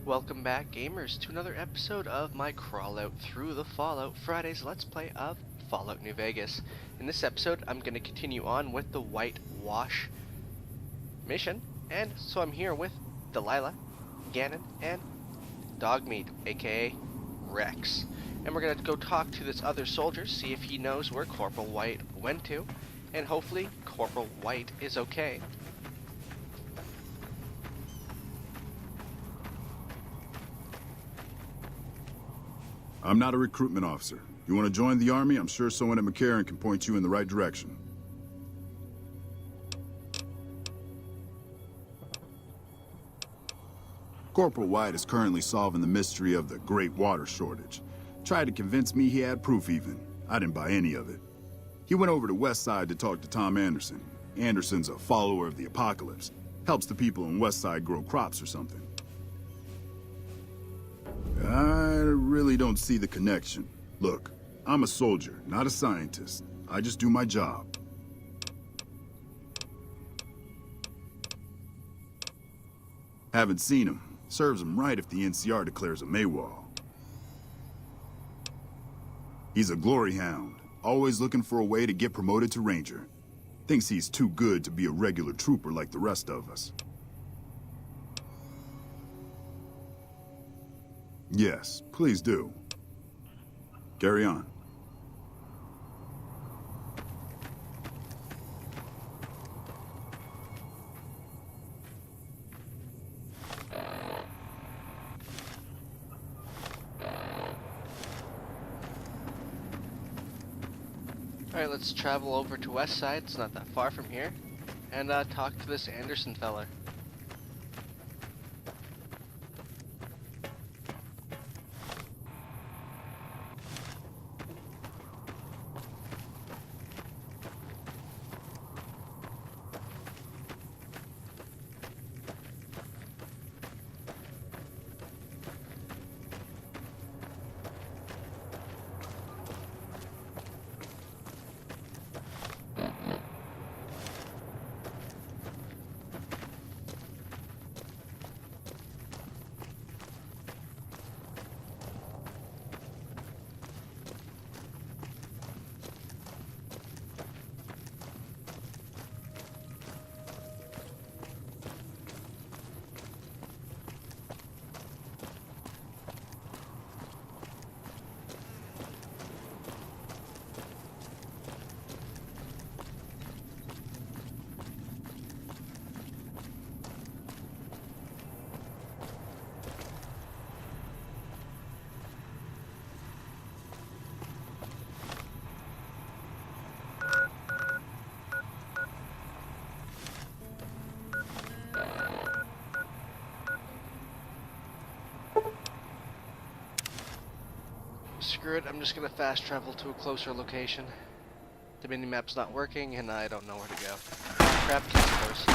Welcome back, gamers, to another episode of my crawl out through the Fallout Fridays Let's Play of Fallout New Vegas. In this episode, I'm going to continue on with the Whitewash mission, and so I'm here with Delilah, Gannon, and Dogmeat, aka Rex. And we're going to go talk to this other soldier, see if he knows where Corporal White went to, and hopefully Corporal White is okay. I'm not a recruitment officer. You want to join the Army? I'm sure someone at McCarran can point you in the right direction. Corporal White is currently solving the mystery of the Great Water Shortage. Tried to convince me he had proof even. I didn't buy any of it. He went over to Westside to talk to Tom Anderson. Anderson's a follower of the apocalypse. Helps the people in Westside grow crops or something. I really don't see the connection. Look, I'm a soldier, not a scientist. I just do my job. Haven't seen him. Serves him right if the NCR declares a Maywall. He's a glory hound, always looking for a way to get promoted to Ranger. Thinks he's too good to be a regular trooper like the rest of us. Yes, please do. Carry on. Alright, let's travel over to Westside, it's not that far from here, and talk to this Anderson fella. Screw it, I'm just gonna fast travel to a closer location. The minimap's not working and I don't know where to go. Crap, close.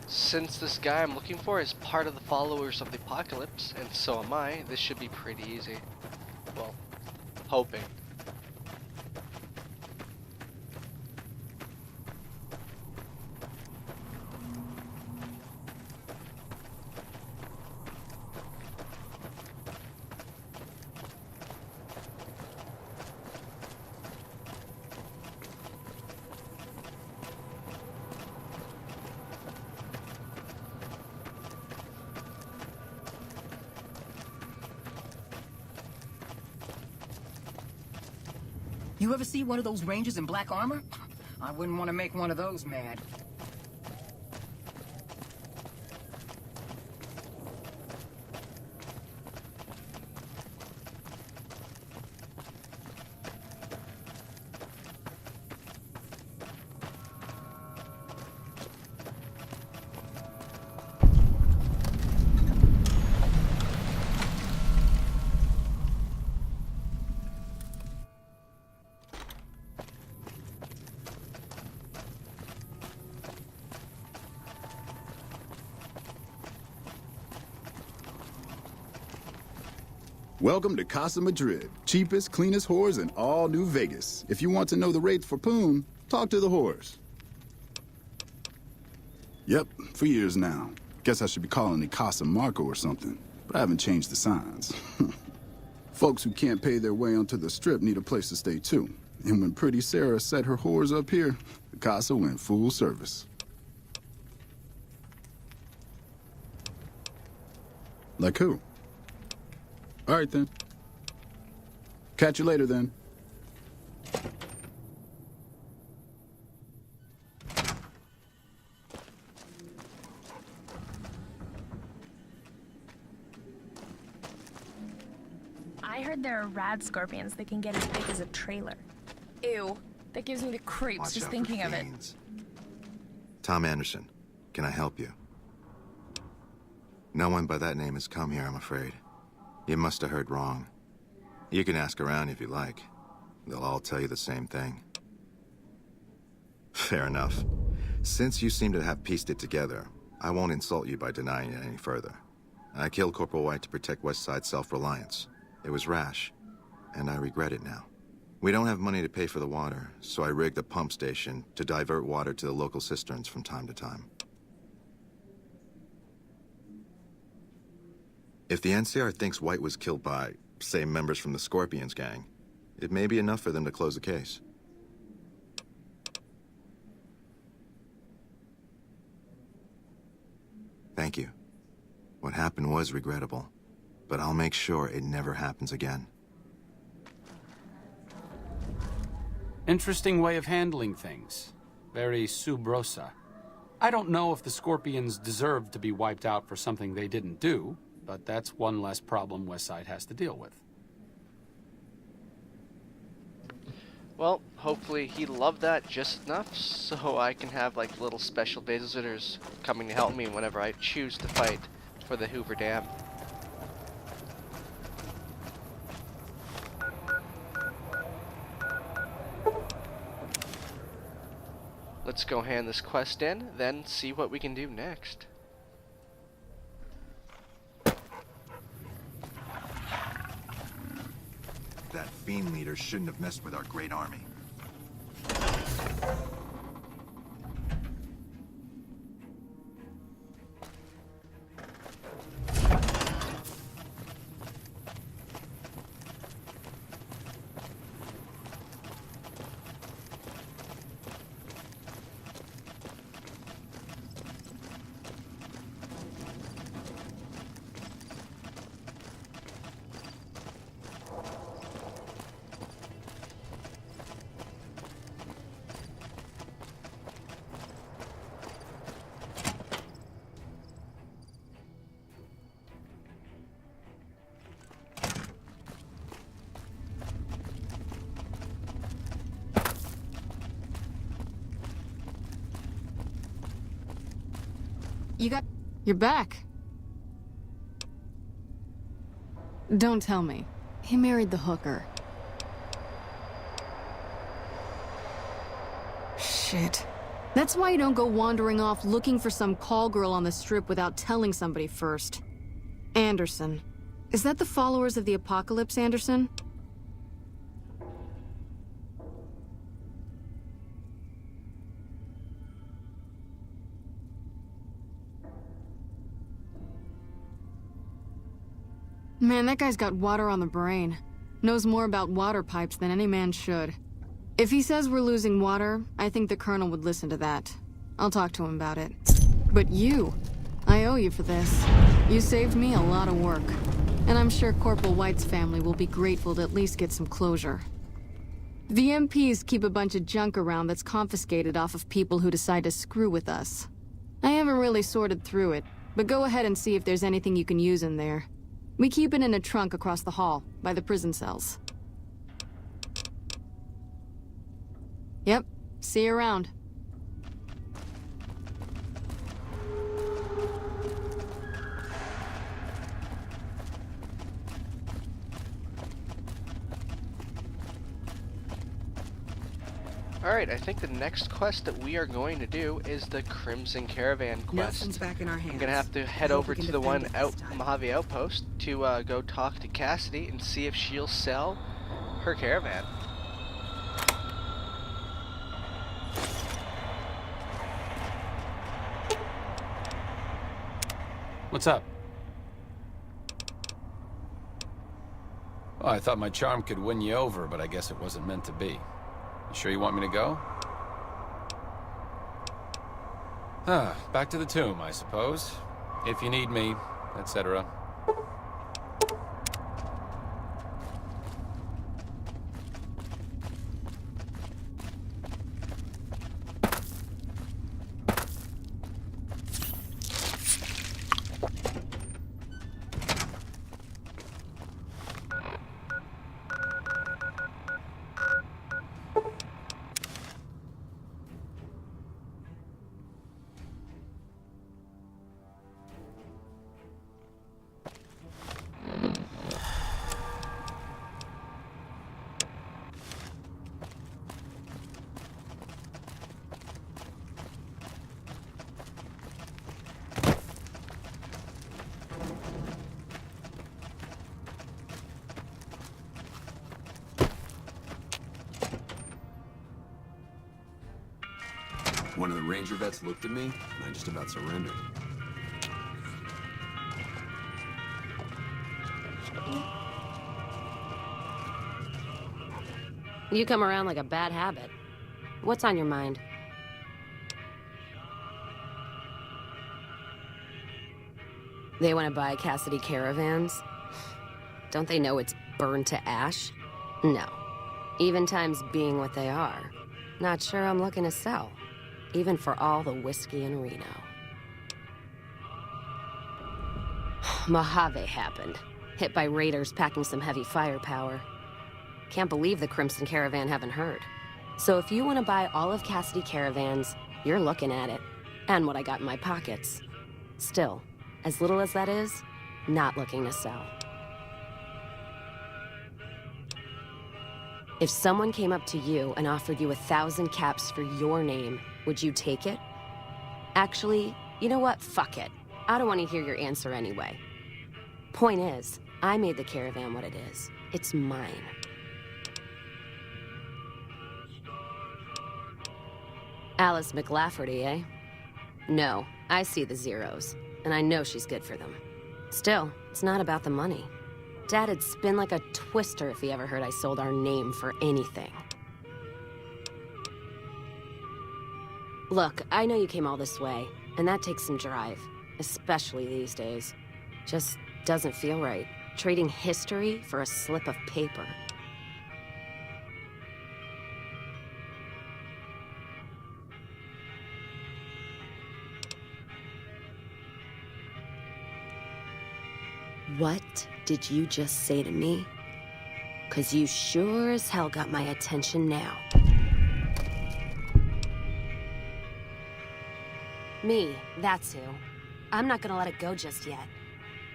Since this guy I'm looking for is part of the followers of the apocalypse, and so am I, this should be pretty easy. Well, hoping. You ever see one of those rangers in black armor? I wouldn't want to make one of those mad. Welcome to Casa Madrid, cheapest, cleanest whores in all New Vegas. If you want to know the rates for poon, talk to the whores. Yep, for years now. Guess I should be calling it Casa Marco or something, but I haven't changed the signs. Folks who can't pay their way onto the strip need a place to stay too. And when Pretty Sarah set her whores up here, the Casa went full service. Like who? All right, then. Catch you later, then. I heard there are rad scorpions that can get as big as a trailer. Ew. That gives me the creeps just thinking of it. Tom Anderson, can I help you? No one by that name has come here, I'm afraid. You must have heard wrong. You can ask around if you like. They'll all tell you the same thing. Fair enough. Since you seem to have pieced it together, I won't insult you by denying it any further. I killed Corporal White to protect West Side self-reliance. It was rash, and I regret it now. We don't have money to pay for the water, so I rigged a pump station to divert water to the local cisterns from time to time. If the NCR thinks White was killed by, say, members from the Scorpions gang, it may be enough for them to close the case. Thank you. What happened was regrettable, but I'll make sure it never happens again. Interesting way of handling things. Very sub rosa. I don't know if the Scorpions deserve to be wiped out for something they didn't do, but that's one less problem Westside has to deal with. Well, hopefully he loved that just enough so I can have like little special visitors coming to help me whenever I choose to fight for the Hoover Dam. Let's go hand this quest in, then see what we can do next. That fiend leader shouldn't have messed with our great army. You're back. Don't tell me. He married the hooker. Shit. That's why you don't go wandering off looking for some call girl on the strip without telling somebody first. Anderson. Is that the followers of the apocalypse, Anderson? Man, that guy's got water on the brain. Knows more about water pipes than any man should. If he says we're losing water, I think the Colonel would listen to that. I'll talk to him about it. But you, I owe you for this. You saved me a lot of work. And I'm sure Corporal White's family will be grateful to at least get some closure. The MPs keep a bunch of junk around that's confiscated off of people who decide to screw with us. I haven't really sorted through it, but go ahead and see if there's anything you can use in there. We keep it in a trunk across the hall, by the prison cells. Yep, see you around. Alright, I think the next quest that we are going to do is the Crimson Caravan quest. Nelson's back in our hands. I'm gonna have to head I hope over we can to the one defend it out this time. Mojave Outpost to go talk to Cassidy and see if she'll sell her caravan. What's up? Oh, I thought my charm could win you over, but I guess it wasn't meant to be. You sure you want me to go? Back to the tomb, I suppose. If you need me, etc. One of the ranger vets looked at me, and I just about surrendered. You come around like a bad habit. What's on your mind? They want to buy Cassidy Caravans? Don't they know it's burned to ash? No. Even times being what they are. Not sure I'm looking to sell. Even for all the whiskey in Reno. Mojave happened. Hit by raiders packing some heavy firepower. Can't believe the Crimson Caravan haven't heard. So if you want to buy all of Cassidy Caravans, you're looking at it. And what I got in my pockets. Still, as little as that is, not looking to sell. If someone came up to you and offered you 1,000 caps for your name, would you take it? Actually, you know what? Fuck it. I don't want to hear your answer anyway. Point is, I made the caravan what it is. It's mine. Alice McLafferty, eh? No, I see the zeros, and I know she's good for them. Still, it's not about the money. Dad'd spin like a twister if he ever heard I sold our name for anything. Look, I know you came all this way, and that takes some drive, especially these days. Just doesn't feel right, trading history for a slip of paper. What did you just say to me? 'Cause you sure as hell got my attention now. Me, that's who. I'm not gonna let it go just yet.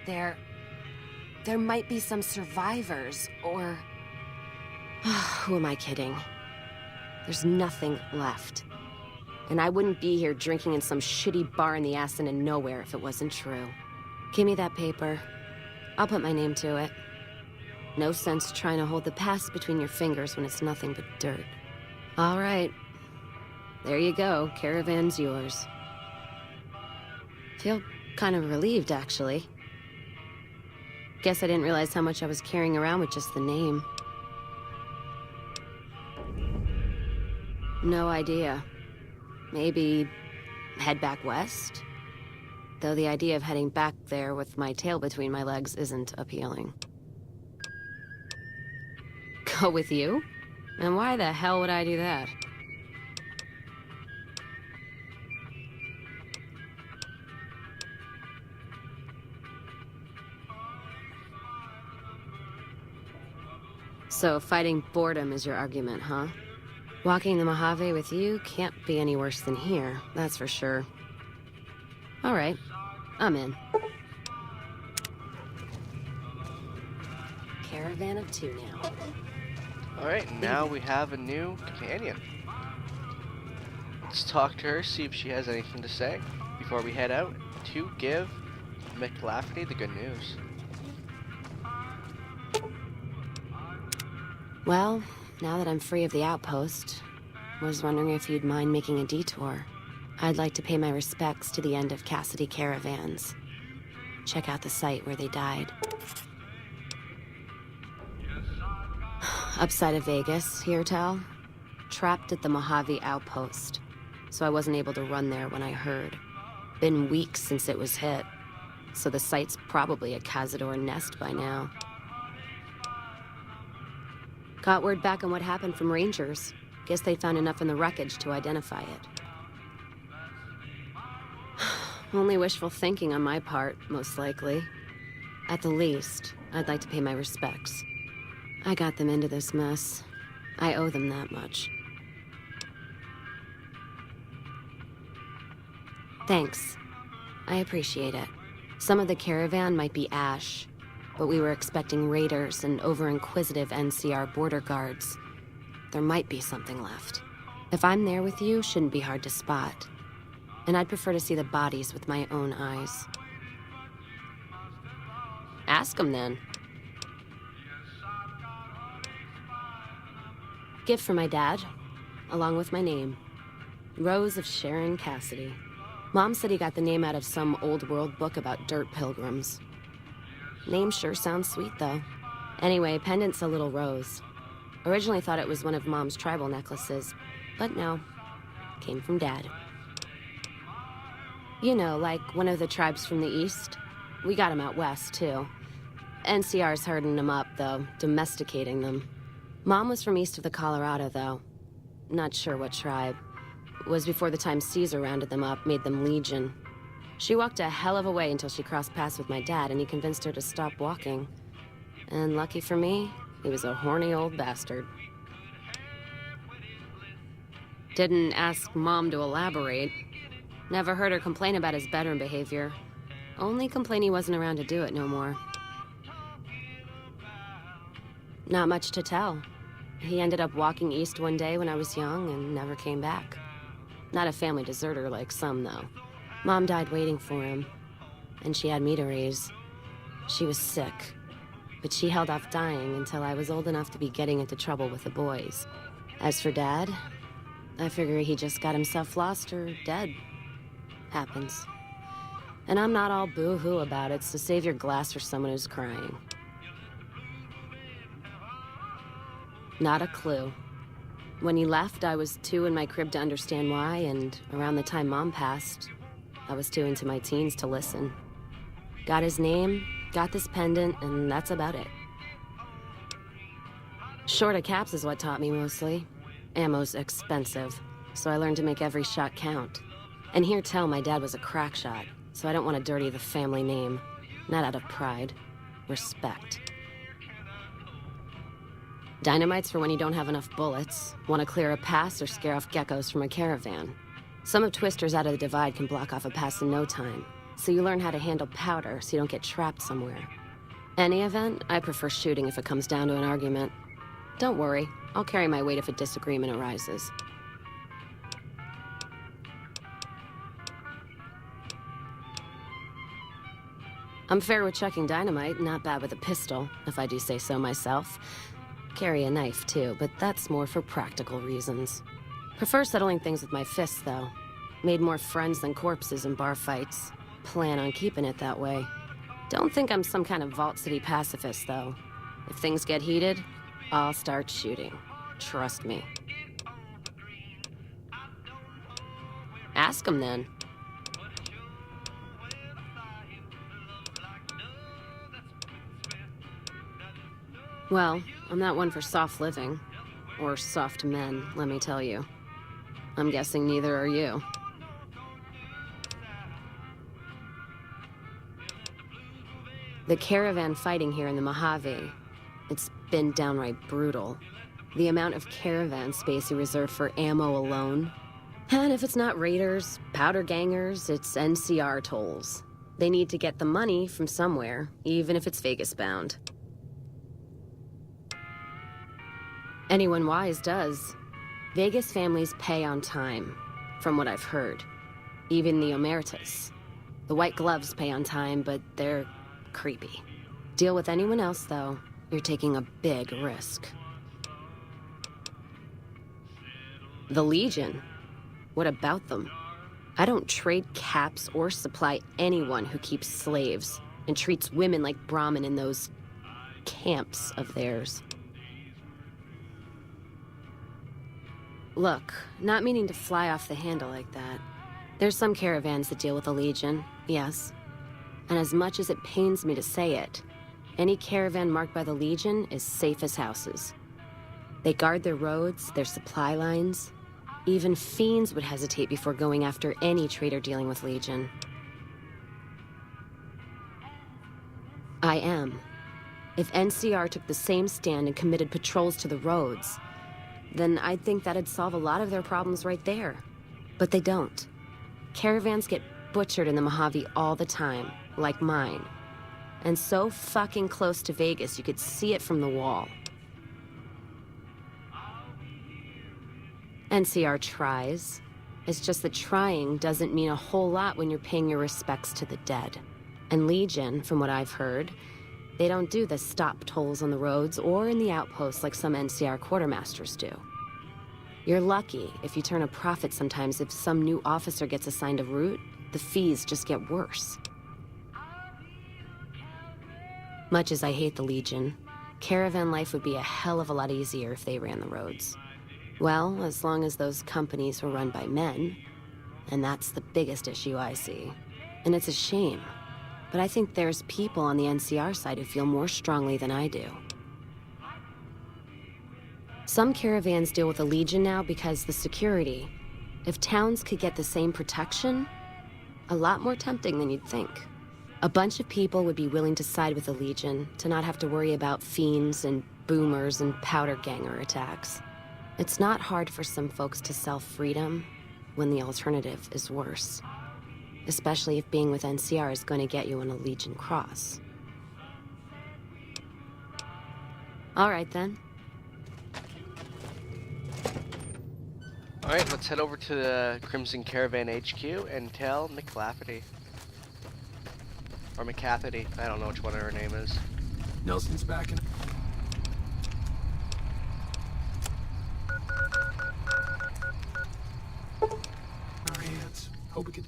There might be some survivors, or... Who am I kidding? There's nothing left. And I wouldn't be here drinking in some shitty bar in the ass end of nowhere if it wasn't true. Give me that paper. I'll put my name to it. No sense trying to hold the past between your fingers when it's nothing but dirt. All right. There you go. Caravan's yours. Feel kind of relieved, actually. Guess I didn't realize how much I was carrying around with just the name. No idea. Maybe head back west? Though the idea of heading back there with my tail between my legs isn't appealing. Go with you? And why the hell would I do that? So fighting boredom is your argument, huh? Walking the Mojave with you can't be any worse than here, that's for sure. All right, I'm in. Caravan of two now. Alright, now we have a new companion. Let's talk to her, see if she has anything to say before we head out to give McLafferty the good news. Well, now that I'm free of the outpost, was wondering if you'd mind making a detour. I'd like to pay my respects to the end of Cassidy Caravans. Check out the site where they died. Upside of Vegas, here tell? Trapped at the Mojave outpost, so I wasn't able to run there when I heard. Been weeks since it was hit, so the site's probably a Cazador nest by now. Got word back on what happened from Rangers. Guess they found enough in the wreckage to identify it. Only wishful thinking on my part, most likely. At the least, I'd like to pay my respects. I got them into this mess. I owe them that much. Thanks. I appreciate it. Some of the caravan might be ash, but we were expecting raiders and over-inquisitive NCR border guards. There might be something left. If I'm there with you, shouldn't be hard to spot. And I'd prefer to see the bodies with my own eyes. Ask them then. Gift for my dad, along with my name. Rose of Sharon Cassidy. Mom said he got the name out of some old world book about dirt pilgrims. Name sure sounds sweet, though. Anyway, pendant's a little rose. Originally thought it was one of Mom's tribal necklaces, but no. Came from Dad. You know, like one of the tribes from the east. We got 'em out west, too. NCR's herding them up, though, domesticating them. Mom was from east of the Colorado, though. Not sure what tribe. Was before the time Caesar rounded them up, made them legion. She walked a hell of a way until she crossed paths with my dad, and he convinced her to stop walking. And lucky for me, he was a horny old bastard. Didn't ask Mom to elaborate. Never heard her complain about his bedroom behavior. Only complain he wasn't around to do it no more. Not much to tell. He ended up walking east one day when I was young and never came back. Not a family deserter like some, though. Mom died waiting for him, and she had me to raise. She was sick, but she held off dying until I was old enough to be getting into trouble with the boys. As for Dad, I figure he just got himself lost or dead. Happens. And I'm not all boo-hoo about it, so save your glass for someone who's crying. Not a clue. When he left, I was 2 in my crib to understand why, and around the time Mom passed, I was 2 into my teens to listen. Got his name, got this pendant, and that's about it. Short of caps is what taught me mostly. Ammo's expensive, so I learned to make every shot count. And here tell my dad was a crack shot, so I don't want to dirty the family name. Not out of pride. Respect. Dynamite's for when you don't have enough bullets, want to clear a pass or scare off geckos from a caravan. Some of Twister's out of the divide can block off a pass in no time, so you learn how to handle powder so you don't get trapped somewhere. Any event, I prefer shooting if it comes down to an argument. Don't worry, I'll carry my weight if a disagreement arises. I'm fair with chucking dynamite, not bad with a pistol, if I do say so myself. Carry a knife, too, but that's more for practical reasons. Prefer settling things with my fists, though. Made more friends than corpses in bar fights. Plan on keeping it that way. Don't think I'm some kind of Vault City pacifist, though. If things get heated, I'll start shooting. Trust me. Ask him, then. Well, I'm not one for soft living. or soft men, let me tell you. I'm guessing neither are you. The caravan fighting here in the Mojave, it's been downright brutal. The amount of caravan space you reserve for ammo alone. And if it's not raiders, powder gangers, it's NCR tolls. They need to get the money from somewhere, even if it's Vegas bound. Anyone wise does. Vegas families pay on time, from what I've heard. Even the Omertas. The white gloves pay on time, but they're creepy. Deal with anyone else, though, you're taking a big risk. The Legion? What about them? I don't trade caps or supply anyone who keeps slaves and treats women like Brahmin in those camps of theirs. Look, not meaning to fly off the handle like that. There's some caravans that deal with the Legion, yes. And as much as it pains me to say it, any caravan marked by the Legion is safe as houses. They guard their roads, their supply lines. Even fiends would hesitate before going after any trader dealing with Legion. I am. If NCR took the same stand and committed patrols to the roads, then I'd think that'd solve a lot of their problems right there. But they don't. Caravans get butchered in the Mojave all the time, like mine. And so fucking close to Vegas, you could see it from the wall. NCR tries. It's just that trying doesn't mean a whole lot when you're paying your respects to the dead. And Legion, from what I've heard, they don't do the stop tolls on the roads or in the outposts like some NCR quartermasters do. You're lucky if you turn a profit sometimes. If some new officer gets assigned a route, the fees just get worse. Much as I hate the Legion, caravan life would be a hell of a lot easier if they ran the roads. Well, as long as those companies were run by men. And that's the biggest issue I see. And it's a shame. But I think there's people on the NCR side who feel more strongly than I do. Some caravans deal with the Legion now because the security. If towns could get the same protection, a lot more tempting than you'd think. A bunch of people would be willing to side with the Legion to not have to worry about fiends and boomers and powder ganger attacks. It's not hard for some folks to sell freedom when the alternative is worse. Especially if being with NCR is going to get you on a Legion cross. All right, then. Alright, let's head over to the Crimson Caravan HQ and tell McLafferty. Or McCafferty. I don't know which one her name is. Nelson's back in. Our hands. Hope we can.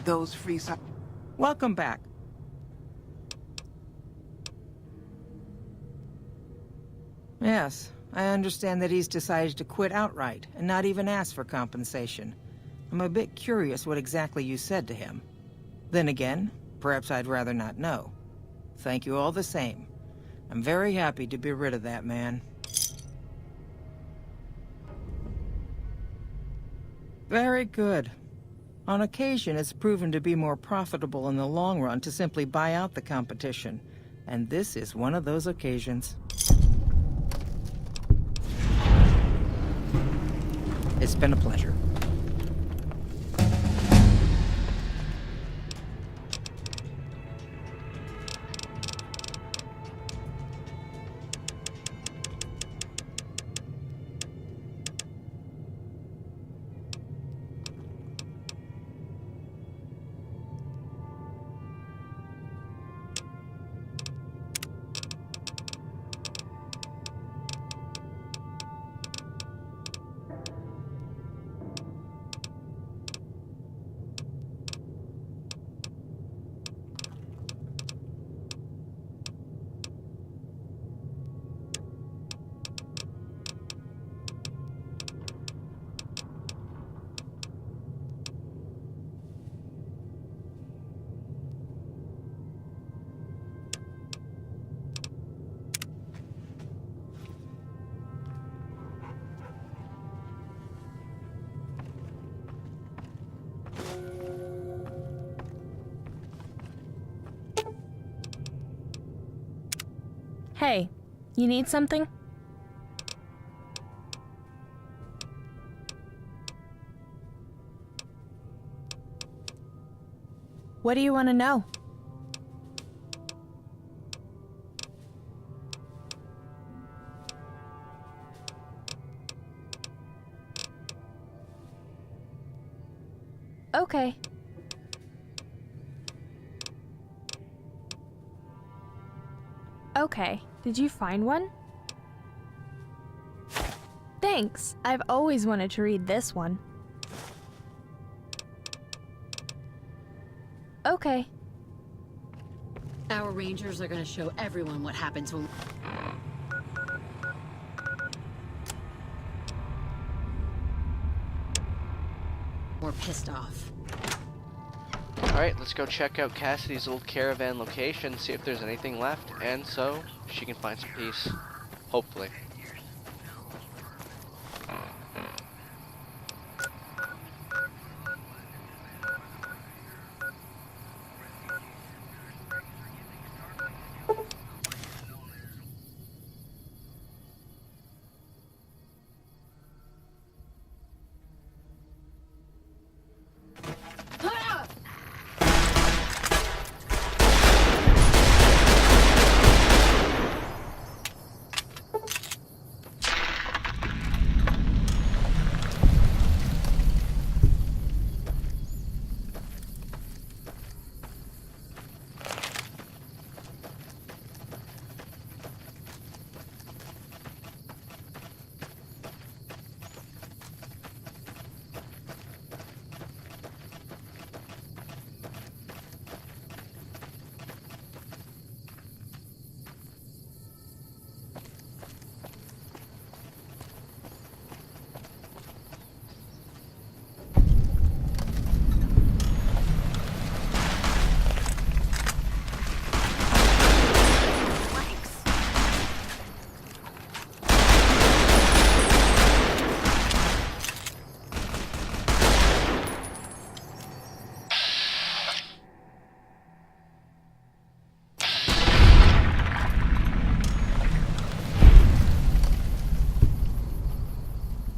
Those free si- Welcome back. Yes, I understand that he's decided to quit outright and not even ask for compensation. I'm a bit curious what exactly you said to him. Then again, perhaps I'd rather not know. Thank you all the same. I'm very happy to be rid of that man. Very good. On occasion, it's proven to be more profitable in the long run to simply buy out the competition. And this is one of those occasions. It's been a pleasure. Hey, you need something? What do you want to know? Okay. Okay, did you find one? Thanks, I've always wanted to read this one. Okay. Our rangers are gonna show everyone what happens when... we're pissed off. Alright, let's go check out Cassidy's old caravan location, see if there's anything left, and so she can find some peace. Hopefully.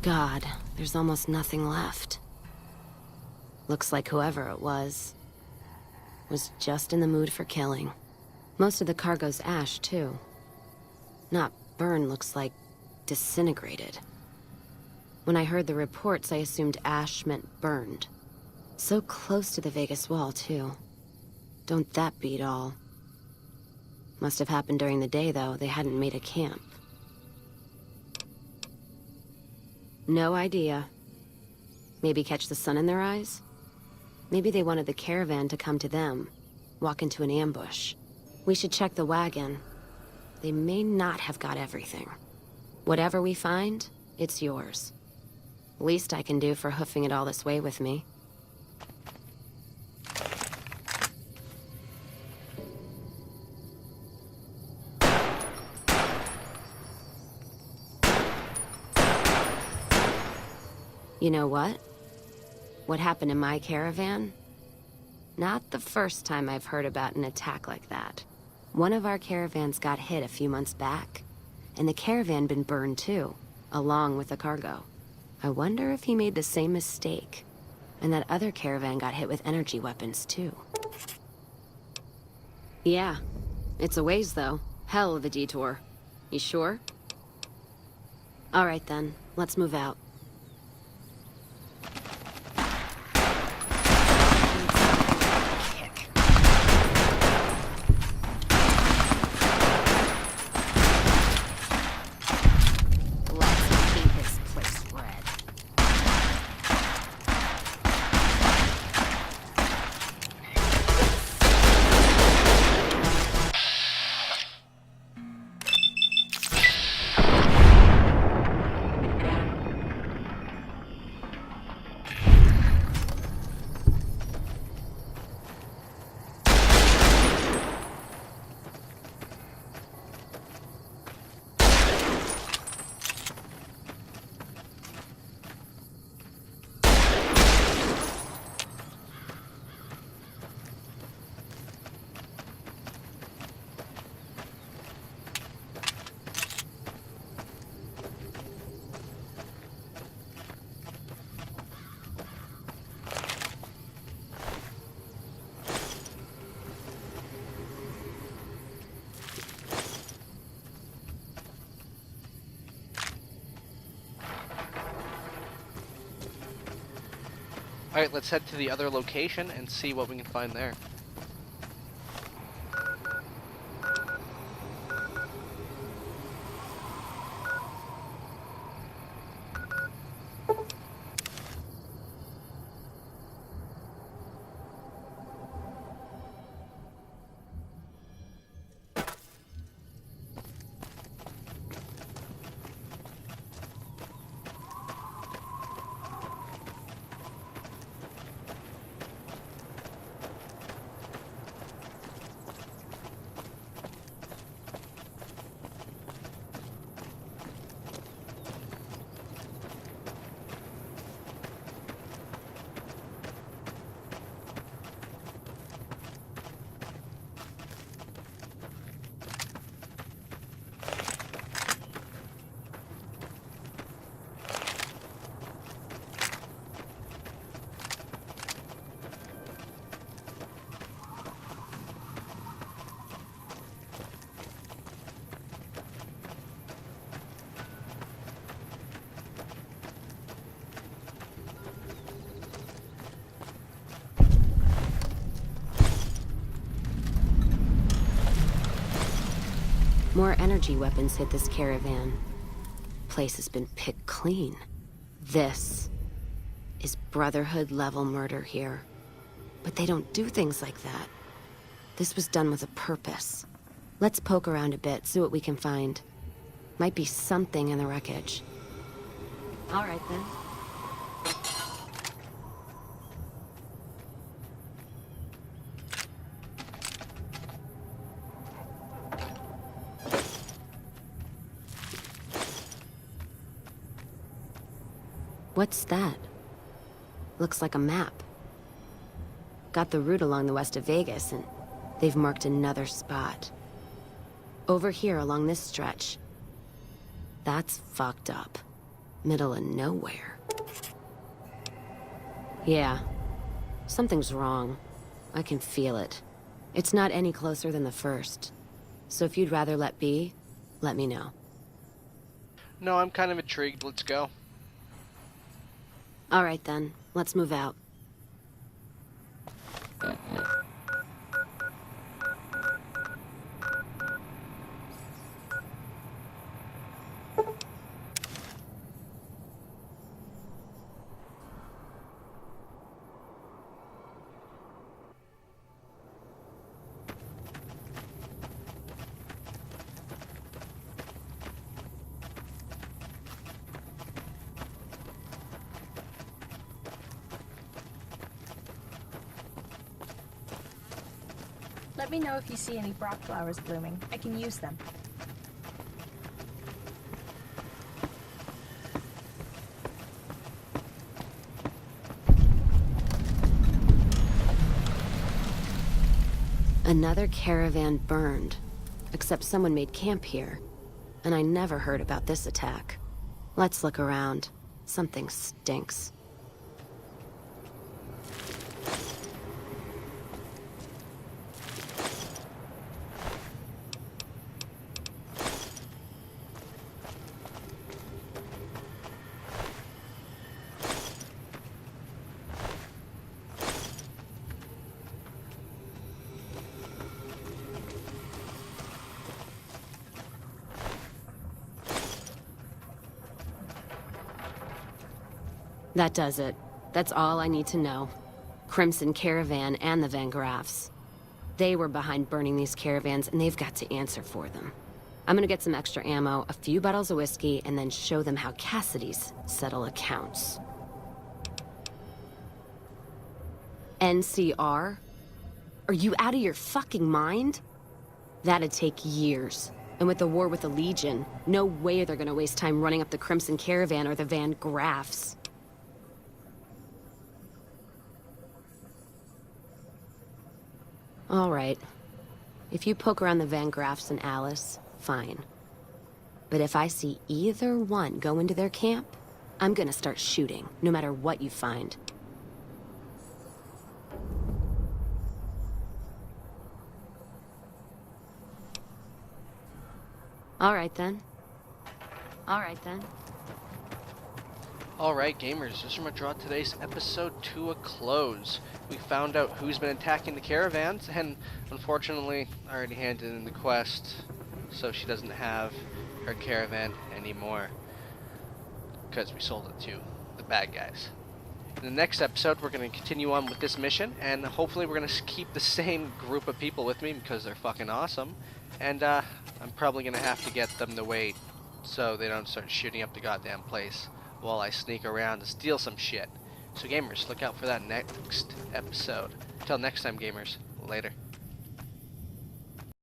God, there's almost nothing left. Looks like whoever it was just in the mood for killing. Most of the cargo's ash, too. Not burned, looks like disintegrated. When I heard the reports, I assumed ash meant burned. So close to the Vegas wall, too. Don't that beat all? Must have happened during the day, though. They hadn't made a camp. No idea. Maybe catch the sun in their eyes? Maybe they wanted the caravan to come to them, walk into an ambush. We should check the wagon. They may not have got everything. Whatever we find, it's yours. Least I can do for hoofing it all this way with me. You know what? What happened in my caravan? Not the first time I've heard about an attack like that. One of our caravans got hit a few months back, and the caravan been burned too, along with the cargo. I wonder if he made the same mistake, and that other caravan got hit with energy weapons too. Yeah, it's a ways though. Hell of a detour. You sure? All right then, let's move out. Alright, let's head to the other location and see what we can find there. More energy weapons hit this caravan. Place has been picked clean. This is Brotherhood-level murder here. But they don't do things like that. This was done with a purpose. Let's poke around a bit, see what we can find. Might be something in the wreckage. All right, then. What's that? Looks like a map. Got the route along the west of Vegas, and they've marked another spot. Over here along this stretch. That's fucked up. Middle of nowhere. Yeah. Something's wrong. I can feel it. It's not any closer than the first. So if you'd rather let be, let me know. No, I'm kind of intrigued. Let's go. All right, then. Let's move out. Let me know if you see any Brock flowers blooming. I can use them. Another caravan burned. Except someone made camp here. And I never heard about this attack. Let's look around. Something stinks. That does it. That's all I need to know. Crimson Caravan and the Van Graffs. They were behind burning these caravans, and they've got to answer for them. I'm gonna get some extra ammo, a few bottles of whiskey, and then show them how Cassidy's settle accounts. NCR? Are you out of your fucking mind? That'd take years. And with the war with the Legion, no way they're gonna waste time running up the Crimson Caravan or the Van Graffs. All right. If you poke around the Van Graffs and Alice, fine. But if I see either one go into their camp, I'm gonna start shooting, no matter what you find. All right, then. All right, then. Alright gamers, this is going to draw today's episode to a close. We found out who's been attacking the caravans, and unfortunately I already handed in the quest, so she doesn't have her caravan anymore. Because we sold it to the bad guys. In the next episode we're going to continue on with this mission, and hopefully we're going to keep the same group of people with me because they're fucking awesome. And I'm probably going to have to get them to wait so they don't start shooting up the goddamn place while I sneak around and steal some shit. So gamers, look out for that next episode. Until next time gamers, later.